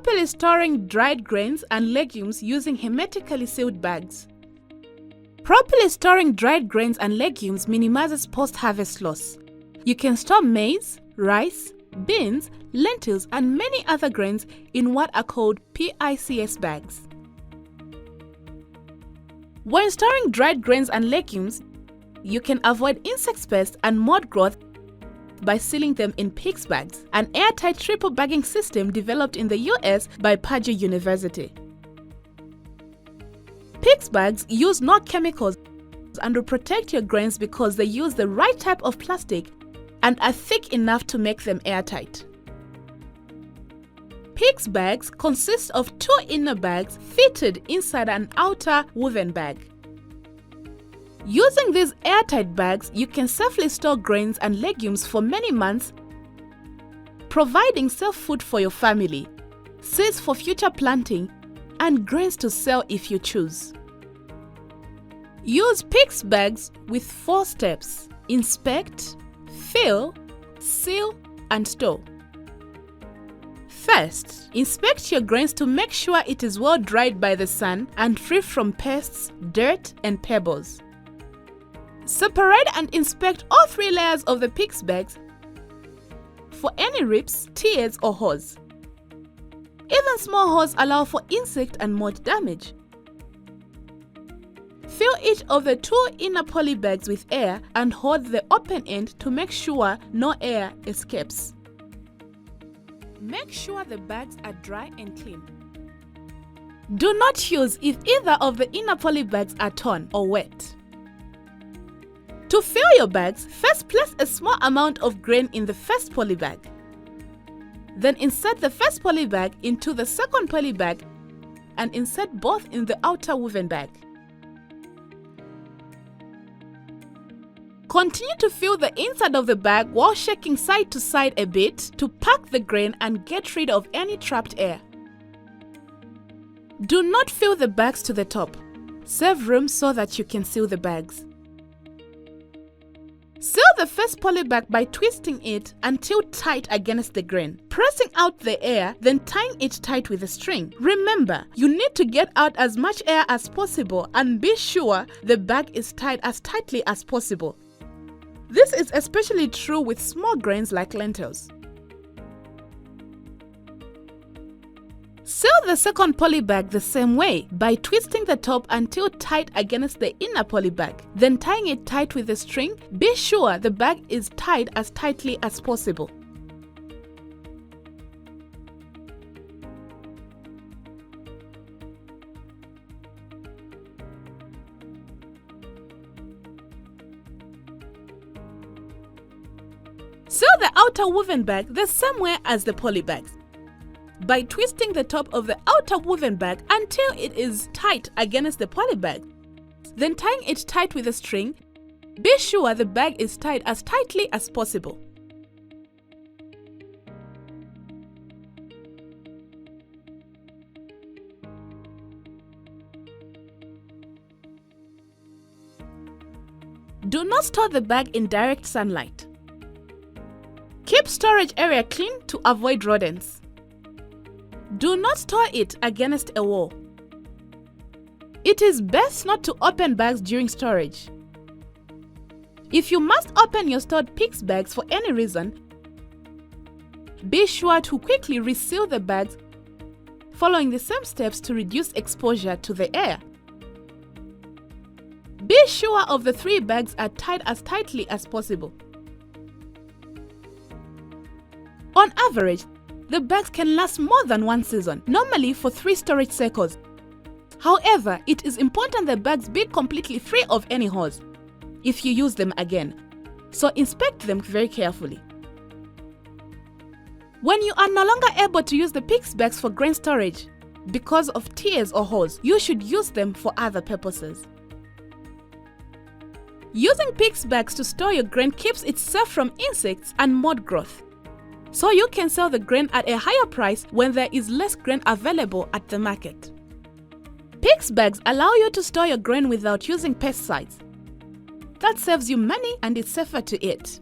properly storing dried grains and legumes using hermetically sealed bags. Properly storing dried grains and legumes minimizes post-harvest loss. You can store maize, rice, beans, lentils, and many other grains in what are called PICS bags. When storing dried grains and legumes, you can avoid insect pests and mold growth by sealing them in PICS bags, an airtight triple bagging system developed in the US by Purdue University. PICS bags use no chemicals and will protect your grains because they use the right type of plastic and are thick enough to make them airtight. PICS bags consist of 2 inner bags fitted inside an outer woven bag. Using these airtight bags, you can safely store grains and legumes for many months, providing safe food for your family, seeds for future planting, and grains to sell if you choose. Use PICS bags with 4 steps: inspect, fill, seal, and store. First, inspect your grains to make sure it is well dried by the sun and free from pests, dirt, and pebbles. Separate and inspect all 3 layers of the PICS bags for any rips, tears, or holes. Even small holes allow for insect and mold damage. Fill each of the 2 inner poly bags with air and hold the open end to make sure no air escapes. Make sure the bags are dry and clean. Do not use if either of the inner poly bags are torn or wet. To fill your bags, first place a small amount of grain in the first poly bag. Then insert the first poly bag into the second poly bag and insert both in the outer woven bag. Continue to fill the inside of the bag while shaking side to side a bit to pack the grain and get rid of any trapped air. Do not fill the bags to the top. Save room so that you can seal the bags. Seal the first poly bag by twisting it until tight against the grain, pressing out the air, then tying it tight with a string. Remember, you need to get out as much air as possible and be sure the bag is tied as tightly as possible. This is especially true with small grains like lentils. Seal the second poly bag the same way by twisting the top until tight against the inner poly bag, then tying it tight with a string. Be sure the bag is tied as tightly as possible. Seal the outer woven bag the same way as the poly bags, by twisting the top of the outer woven bag until it is tight against the poly bag, then tying it tight with a string. Be sure the bag is tied as tightly as possible. Do not store the bag in direct sunlight. Keep storage area clean to avoid rodents. Do not store it against a wall. It is best not to open bags during storage. If you must open your stored PICS bags for any reason, be sure to quickly reseal the bags, following the same steps to reduce exposure to the air. Be sure of the 3 bags are tied as tightly as possible. On average, the bags can last more than 1 season, normally for 3 storage cycles. However, it is important the bags be completely free of any holes if you use them again, so inspect them very carefully. When you are no longer able to use the PICS bags for grain storage because of tears or holes, you should use them for other purposes. Using PICS bags to store your grain keeps it safe from insects and mold growth, so you can sell the grain at a higher price when there is less grain available at the market. PICS bags allow you to store your grain without using pesticides. That saves you money and is safer to eat.